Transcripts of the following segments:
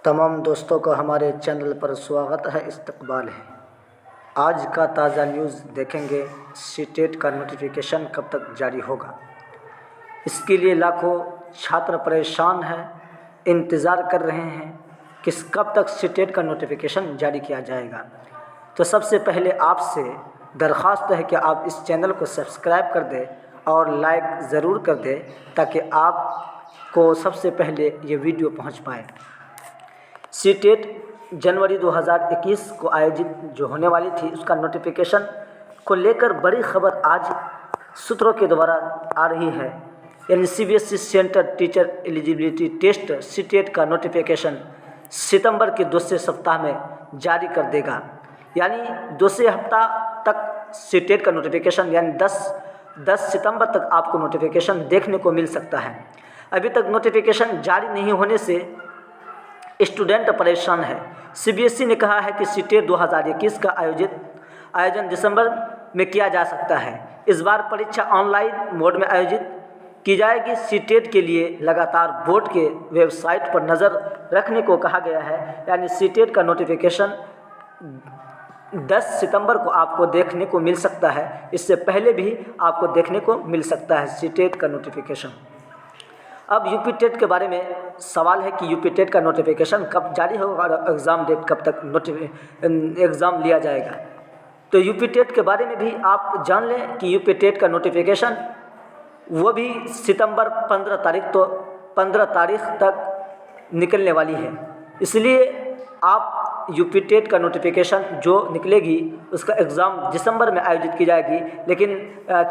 तमाम दोस्तों का हमारे चैनल पर स्वागत है, इस्तकबाल है। आज का ताज़ा न्यूज़ देखेंगे। सीटेट का नोटिफिकेशन कब तक जारी होगा, इसके लिए लाखों छात्र परेशान हैं, इंतज़ार कर रहे हैं कि कब तक सीटेट का नोटिफिकेशन जारी किया जाएगा। तो सबसे पहले आपसे दरख्वास्त है कि आप इस चैनल को सब्सक्राइब कर दें और लाइक ज़रूर कर दें ताकि आपको सबसे पहले ये वीडियो पहुंच पाए। सीटेट जनवरी 2021 को आयोजित जो होने वाली थी, उसका नोटिफिकेशन को लेकर बड़ी खबर आज सूत्रों के द्वारा आ रही है। यानी CBSE centre teacher eligibility test CTET का नोटिफिकेशन सितंबर के दूसरे सप्ताह में जारी कर देगा। यानी दूसरे हफ्ता तक सीटेट का नोटिफिकेशन यानी 10 सितंबर तक आपको नोटिफिकेशन देखने को मिल सकता है। अभी तक नोटिफिकेशन जारी नहीं होने से स्टूडेंट परेशान है। सीबीएसई ने कहा है कि सीटेट 2021 का आयोजन दिसंबर में किया जा सकता है। इस बार परीक्षा ऑनलाइन मोड में आयोजित की जाएगी। सीटेट के लिए लगातार बोर्ड के वेबसाइट पर नज़र रखने को कहा गया है। यानी सीटेट का नोटिफिकेशन 10 सितंबर को आपको देखने को मिल सकता है। इससे पहले भी आपको देखने को मिल सकता है सीटेट का नोटिफिकेशन। अब यूपी टेट के बारे में सवाल है कि यूपी टेट का नोटिफिकेशन कब जारी होगा और एग्ज़ाम डेट कब तक एग्ज़ाम लिया जाएगा। तो यूपी टेट के बारे में भी आप जान लें कि यूपी टेट का नोटिफिकेशन वो भी सितंबर 15 तारीख तक निकलने वाली है। इसलिए आप यूपी टेट का नोटिफिकेशन जो निकलेगी उसका एग्ज़ाम दिसंबर में आयोजित की जाएगी, लेकिन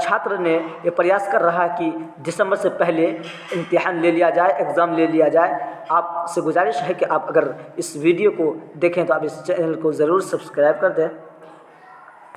छात्र ने ये प्रयास कर रहा है कि दिसंबर से पहले इम्तिहान ले लिया जाए, एग्ज़ाम ले लिया जाए। आपसे गुजारिश है कि आप अगर इस वीडियो को देखें तो आप इस चैनल को ज़रूर सब्सक्राइब कर दें।